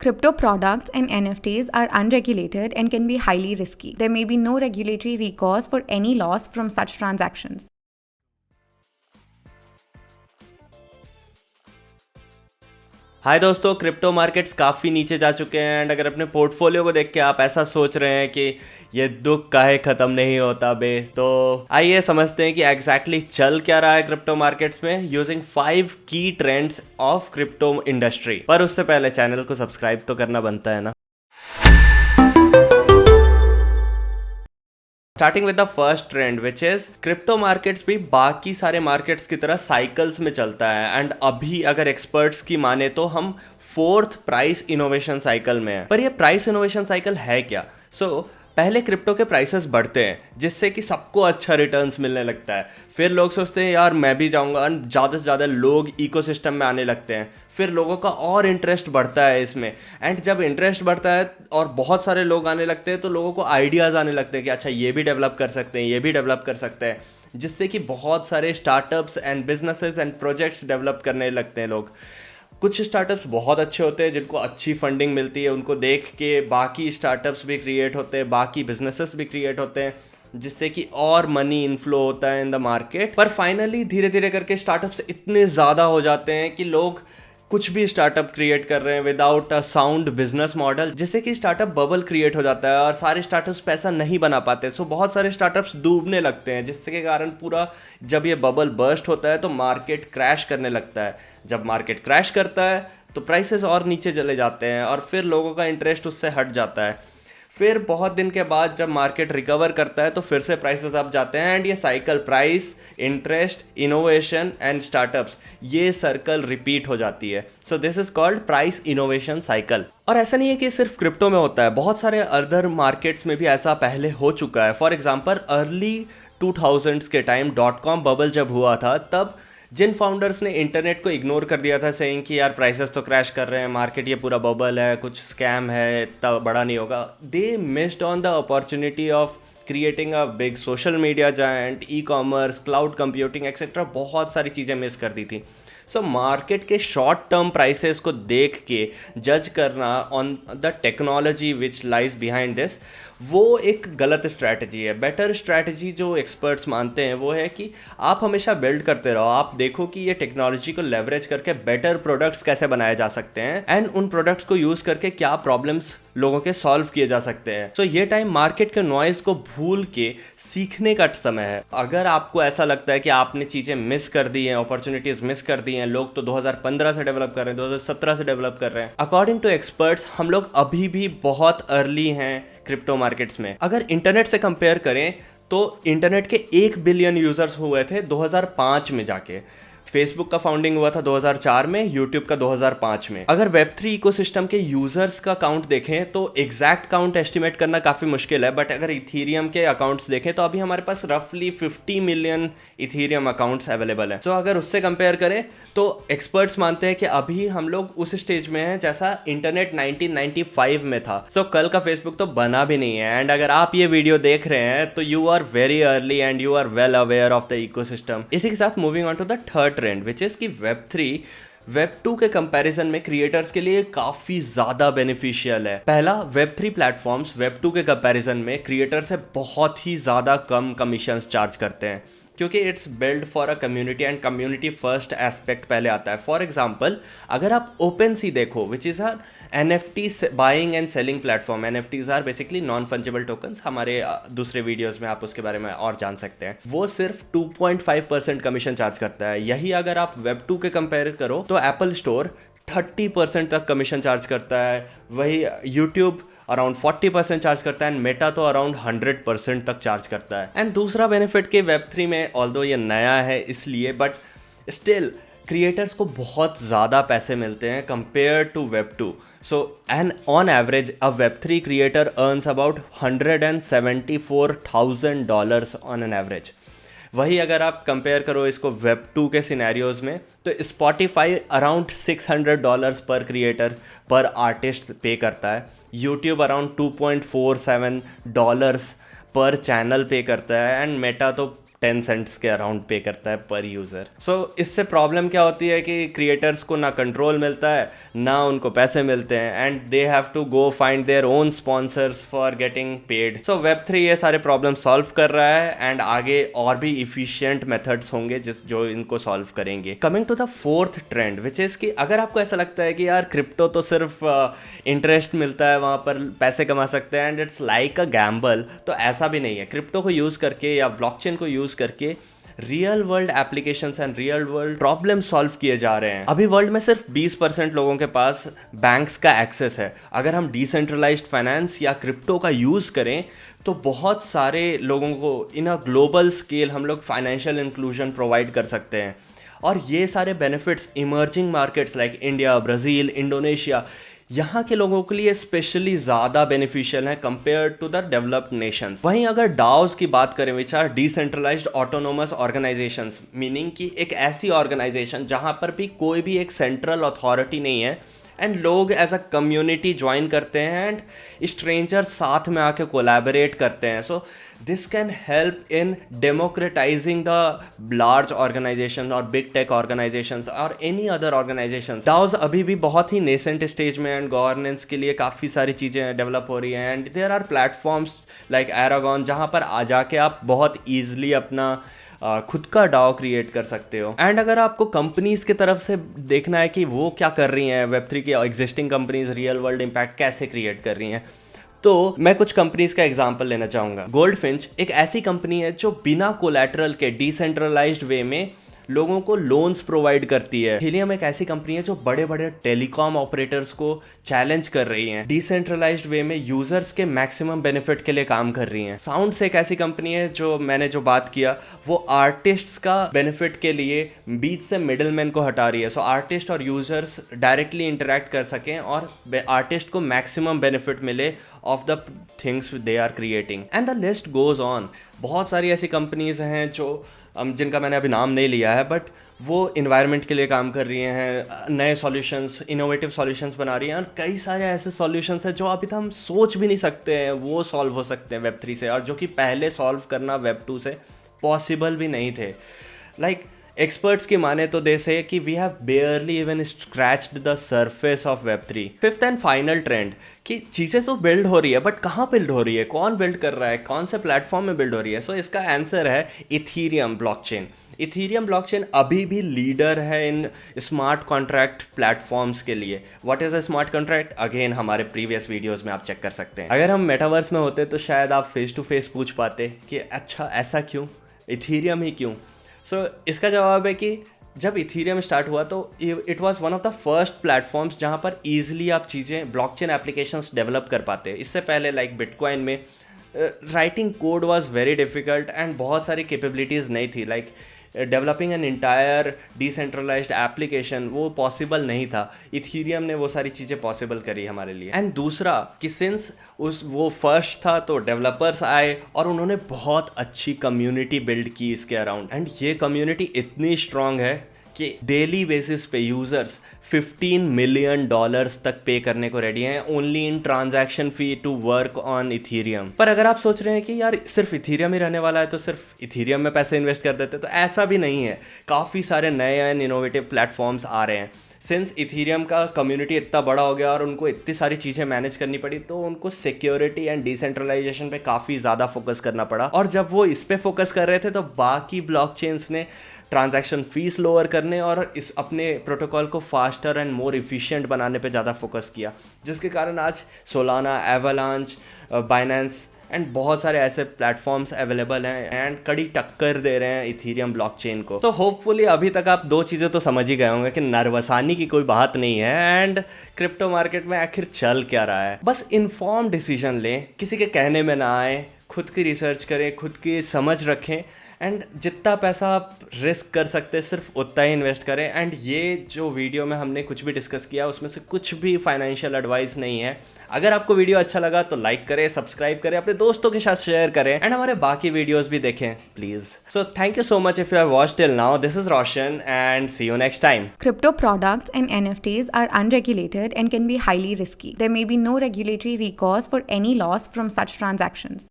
Crypto products and NFTs are unregulated and can be highly risky. There may be no regulatory recourse for any loss from such transactions. हाय दोस्तों, crypto markets काफ़ी नीचे जा चुके हैं and अगर अपने portfolio को देख के आप ऐसा सोच रहे हैं कि ये दुख काहे ख़त्म नहीं होता बे, तो आइए समझते हैं कि एग्जैक्टली चल क्या रहा है क्रिप्टो मार्केट्स में यूजिंग 5 की ट्रेंड्स ऑफ क्रिप्टो इंडस्ट्री। पर उससे पहले चैनल को सब्सक्राइब तो करना बनता है ना। Starting with the first trend which is crypto markets भी बाकी सारे मार्केट्स की तरह साइकिल्स में चलता है एंड अभी अगर एक्सपर्ट्स की माने तो हम 4th प्राइस इनोवेशन साइकिल में है। पर ये प्राइस इनोवेशन साइकिल है क्या? पहले क्रिप्टो के प्राइसेस बढ़ते हैं जिससे कि सबको अच्छा रिटर्न्स मिलने लगता है। फिर लोग सोचते हैं यार मैं भी जाऊंगा, ज़्यादा से ज़्यादा लोग इकोसिस्टम में आने लगते हैं। फिर लोगों का और इंटरेस्ट बढ़ता है इसमें एंड जब इंटरेस्ट बढ़ता है और बहुत सारे लोग आने लगते हैं तो लोगों को आइडियाज़ आने लगते हैं कि अच्छा ये भी डेवलप कर सकते हैं, ये भी डेवलप कर सकते हैं, जिससे कि बहुत सारे startups and businesses and projects develop करने लगते हैं लोग। कुछ स्टार्टअप्स बहुत अच्छे होते हैं जिनको अच्छी फंडिंग मिलती है, उनको देख के बाकी स्टार्टअप्स भी क्रिएट होते हैं, बाकी बिजनेसेस भी क्रिएट होते हैं, जिससे कि और मनी इनफ्लो होता है इन द मार्केट। पर फाइनली धीरे धीरे करके स्टार्टअप्स इतने ज़्यादा हो जाते हैं कि लोग कुछ भी स्टार्टअप क्रिएट कर रहे हैं without a sound business model, जिससे कि स्टार्टअप बबल क्रिएट हो जाता है और सारे स्टार्टअप्स पैसा नहीं बना पाते। सो बहुत सारे स्टार्टअप्स डूबने लगते हैं, जिससे के कारण पूरा जब ये बबल बर्स्ट होता है तो मार्केट क्रैश करने लगता है। जब मार्केट क्रैश करता है तो प्राइसेस और नीचे चले जाते हैं और फिर लोगों का इंटरेस्ट उससे हट जाता है। फिर बहुत दिन के बाद जब मार्केट रिकवर करता है तो फिर से प्राइसेस अप जाते हैं एंड ये cycle price, interest, innovation and startups, ये सर्कल रिपीट हो जाती है। So this is called price innovation cycle. और ऐसा नहीं है कि सिर्फ क्रिप्टो में होता है, बहुत सारे अदर मार्केट्स में भी ऐसा पहले हो चुका है। फॉर एग्जाम्पल अर्ली 2000s के टाइम .com बबल जब हुआ था तब जिन फाउंडर्स ने इंटरनेट को इग्नोर कर दिया था सेइंग कि यार प्राइसेस तो क्रैश कर रहे हैं, मार्केट ये पूरा बबल है, कुछ स्कैम है, इतना बड़ा नहीं होगा, they missed on the opportunity of creating a big social media giant, ecommerce, cloud computing etcetera, बहुत सारी चीज़ें मिस कर दी थी। सो मार्केट के शॉर्ट टर्म प्राइसेस को देख के जज करना on the technology which lies behind this, वो एक गलत स्ट्रैटेजी है। बेटर स्ट्रैटेजी जो एक्सपर्ट्स मानते हैं वो है कि आप हमेशा बिल्ड करते रहो, आप देखो कि ये टेक्नोलॉजी को लेवरेज करके बेटर प्रोडक्ट्स कैसे बनाए जा सकते हैं एंड उन प्रोडक्ट्स को यूज़ करके क्या प्रॉब्लम्स लोगों के सॉल्व किए जा सकते हैं। सो ये टाइम मार्केट के नॉइज़ को भूल के सीखने का समय है। अगर आपको ऐसा लगता है कि आपने चीज़ें मिस कर दी हैं, अपॉर्चुनिटीज़ मिस कर दी हैं, लोग तो 2015 से डेवलप कर रहे हैं, 2017 से डेवलप कर रहे हैं, अकॉर्डिंग टू एक्सपर्ट्स हम लोग अभी भी बहुत अर्ली हैं क्रिप्टो मार्केट्स में। अगर इंटरनेट से कंपेयर करें तो इंटरनेट के 1 बिलियन यूज़र्स हुए थे 2005 में जाके। फेसबुक का फाउंडिंग हुआ था 2004 में, यूट्यूब का 2005 में। अगर वेब3 इकोसिस्टम के यूजर्स का काउंट देखें तो एग्जैक्ट काउंट एस्टिमेट करना काफ़ी मुश्किल है, बट अगर इथीरियम के अकाउंट्स देखें तो अभी हमारे पास रफली 50 मिलियन इथीरियम अकाउंट्स अवेलेबल है। सो अगर उससे कंपेयर करें तो एक्सपर्ट्स मानते हैं कि अभी हम लोग उस स्टेज में हैं जैसा इंटरनेट 1995 में था। सो कल का फेसबुक तो बना भी नहीं है एंड अगर आप ये वीडियो देख रहे हैं तो you are very early and you are well aware of the ecosystem. इसी के साथ moving on to the third trend which is कि Web3 Web2 के कंपैरिजन में क्रिएटर्स के लिए काफ़ी ज़्यादा बेनिफिशियल है। पहला, Web3 प्लेटफॉर्म्स Web2 के कंपैरिजन में क्रिएटर से बहुत ही ज़्यादा कम कमीशंस चार्ज करते हैं क्योंकि it's build for a community and community first aspect पहले आता है। फॉर एग्जाम्पल अगर आप OpenSea देखो which is a NFT buying and selling platform. NFTs are basically non fungible tokens. हमारे दूसरे वीडियोस में आप उसके बारे में और जान सकते हैं। वो सिर्फ 2.5% कमीशन चार्ज करता है। यही अगर आप Web2 के कंपेयर करो तो एप्पल स्टोर 30% तक कमीशन चार्ज करता है, वही यूट्यूब अराउंड 40% चार्ज करता है एंड मेटा तो अराउंड 100% तक चार्ज करता है। एंड दूसरा बेनिफिट के Web3 में, ऑल्दो ये नया है इसलिए, बट स्टिल क्रिएटर्स को बहुत ज़्यादा पैसे मिलते हैं compare to Web2। So and on average a Web3 creator earns about $174,000 on an average. वही अगर आप कंपेयर करो इसको Web2 के सिनेरियोज में तो Spotify अराउंड $600 पर क्रिएटर पर आर्टिस्ट पे करता है, यूट्यूब अराउंड $2.47 पर चैनल पे करता है एंड मेटा तो 10 सेंट्स के अराउंड पे करता है पर यूज़र। सो इससे प्रॉब्लम क्या होती है कि क्रिएटर्स को ना कंट्रोल मिलता है ना उनको पैसे मिलते हैं, and they have to go find their own sponsors for getting paid. So वेब3 ये सारे प्रॉब्लम सॉल्व कर रहा है एंड आगे और भी इफिशिएंट मेथड्स होंगे जो इनको सॉल्व करेंगे। Coming to the fourth trend which is कि अगर आपको ऐसा लगता है कि यार क्रिप्टो तो सिर्फ इंटरेस्ट मिलता है, वहाँ पर पैसे कमा सकते हैं and it's like a gamble, तो ऐसा भी नहीं है। क्रिप्टो को यूज़ करके या ब्लॉकचेन को यूज़ करके real world applications and real world problem solve किए जा रहे हैं। अभी वर्ल्ड में सिर्फ 20% लोगों के पास बैंक्स का एक्सेस है। अगर हम डिसेंट्रलाइज्ड फाइनेंस या क्रिप्टो का यूज़ करें तो बहुत सारे लोगों को इन अ ग्लोबल स्केल हम लोग फाइनेंशियल इंक्लूजन प्रोवाइड कर सकते हैं। और ये सारे benefits emerging markets like India, Brazil, Indonesia, यहाँ के लोगों के लिए स्पेशली ज़्यादा बेनिफिशियल है compare to the developed nations. वहीं अगर डाओज की बात करें which are decentralised autonomous organisations, meaning कि एक ऐसी ऑर्गेनाइजेशन जहाँ पर भी कोई भी एक सेंट्रल अथॉरिटी नहीं है एंड लोग एज अ कम्युनिटी ज्वाइन करते हैं एंड स्ट्रेंजर्स साथ में आके कोलैबोरेट करते हैं। So this can help in democratizing the large organization और बिग टेक ऑर्गेनाइजेशंस और एनी अदर ऑर्गेनाइजेशंस। डाउज अभी भी बहुत ही नेसेंट स्टेज में एंड गवर्नेंस के लिए काफ़ी सारी चीज़ें डेवलप हो रही हैं and there are platforms like Aragon जहाँ पर आ जाके आप बहुत ईजिली अपना खुद का डाओ क्रिएट कर सकते हो। एंड अगर आपको कंपनीज की तरफ से देखना है कि वो क्या कर रही हैं, वेब3 की existing companies real world impact कैसे क्रिएट कर रही हैं, तो मैं कुछ कंपनीज का एग्जांपल लेना चाहूँगा। गोल्डफिंच एक ऐसी कंपनी है जो बिना कोलैटरल के डिसेंट्रलाइज्ड वे में लोगों को लोन्स प्रोवाइड करती है। हीलियम एक ऐसी कंपनी है जो बड़े बड़े टेलीकॉम ऑपरेटर्स को चैलेंज कर रही हैं, डिसेंट्रलाइज्ड वे में यूजर्स के मैक्सिमम बेनिफिट के लिए काम कर रही हैं। साउंड्स एक ऐसी कंपनी है जो मैंने जो बात किया वो आर्टिस्ट्स का बेनिफिट के लिए बीच से मिडलमैन को हटा रही है। सो आर्टिस्ट और यूजर्स डायरेक्टली इंटरेक्ट कर सकें और आर्टिस्ट को मैक्सिमम बेनिफिट मिले of the things they are creating and the list goes on. बहुत सारी ऐसी कंपनीज हैं जो जिनका मैंने अभी नाम नहीं लिया है, बट वो इन्वायरमेंट के लिए काम कर रही हैं, नए सॉल्यूशंस, इनोवेटिव सॉल्यूशंस बना रही हैं और कई सारे ऐसे सॉल्यूशंस हैं जो अभी तक हम सोच भी नहीं सकते हैं वो सॉल्व हो सकते हैं वेब3 से, और जो कि पहले सॉल्व करना वेब2 से पॉसिबल भी नहीं थे। लाइक एक्सपर्ट्स की माने तो दे से कि we have barely even scratched the surface of वेब3। फिफ्थ एंड फाइनल ट्रेंड कि चीज़ें तो बिल्ड हो रही है बट कहाँ बिल्ड हो रही है, कौन बिल्ड कर रहा है, कौन से प्लेटफॉर्म में बिल्ड हो रही है। सो इसका आंसर है इथीरियम ब्लॉकचेन। इथीरियम ब्लॉकचेन अभी भी लीडर है इन स्मार्ट कॉन्ट्रैक्ट प्लेटफॉर्म्स के लिए। What is a smart contract, again हमारे प्रीवियस वीडियोस में आप चेक कर सकते हैं। अगर हम मेटावर्स में होते तो शायद आप फेस टू फेस पूछ पाते कि अच्छा ऐसा क्यों, इथीरियम ही क्यों। सो इसका जवाब है कि जब इथीरियम स्टार्ट हुआ तो it was one of the first platforms जहाँ पर ईजिली आप चीज़ें ब्लॉकचेन एप्लीकेशंस डेवलप कर पाते हैं। इससे पहले लाइक बिटकॉइन में writing code was very difficult and बहुत सारी कैपेबिलिटीज़ नहीं थी। Like developing an entire decentralised application वो पॉसिबल नहीं था। इथीरियम ने वो सारी चीज़ें पॉसिबल करी हमारे लिए। एंड दूसरा कि सिंस वो फर्स्ट था तो डेवलपर्स आए और उन्होंने बहुत अच्छी कम्युनिटी बिल्ड की इसके अराउंड, एंड ये कम्युनिटी इतनी स्ट्रांग है कि डेली बेसिस पे यूजर्स $15 मिलियन तक पे करने को रेडी हैं only in transaction fee to work on Ethereum. पर अगर आप सोच रहे हैं कि यार सिर्फ इथीरियम ही रहने वाला है तो सिर्फ इथीरियम में पैसे इन्वेस्ट कर देते, तो ऐसा भी नहीं है। काफ़ी सारे नए एंड इनोवेटिव प्लेटफॉर्म्स आ रहे हैं। सिंस इथीरियम का कम्युनिटी इतना बड़ा हो गया और उनको इतनी सारी चीज़ें मैनेज करनी पड़ी तो उनको सिक्योरिटी एंड डिसेंट्रलाइजेशन पे काफ़ी ज़्यादा फोकस करना पड़ा। और जब वो इस पे फोकस कर रहे थे तो बाकी ब्लॉकचेन्स ने ट्रांजैक्शन फीस लोअर करने और इस अपने प्रोटोकॉल को फास्टर एंड मोर इफिशिएंट बनाने पे ज़्यादा फोकस किया, जिसके कारण आज सोलाना, एवलांच, बाइनेंस एंड बहुत सारे ऐसे प्लेटफॉर्म्स अवेलेबल हैं एंड कड़ी टक्कर दे रहे हैं इथीरियम ब्लॉकचेन को। तो होपफुली अभी तक आप दो चीज़ें तो समझ ही गए होंगे कि नर्वसानी की कोई बात नहीं है एंड क्रिप्टो मार्केट में आखिर चल क्या रहा है। बस इन्फॉर्म डिसीजन लें, किसी के कहने में ना आए, खुद की रिसर्च करें, खुद की समझ रखें एंड जितना पैसा आप रिस्क कर सकते हैं सिर्फ उतना ही इन्वेस्ट करें। एंड ये जो वीडियो में हमने कुछ भी डिस्कस किया उसमें से कुछ भी फाइनेंशियल एडवाइस नहीं है। अगर आपको वीडियो अच्छा लगा तो लाइक करें, सब्सक्राइब करें, अपने दोस्तों के साथ शेयर करें एंड हमारे बाकी वीडियोस भी देखें please. So thank you so much if you have watched till now. This is Roshan and see you next time. Crypto products and NFTs are unregulated and can be highly risky. There may be no regulatory recourse for any loss from such transactions.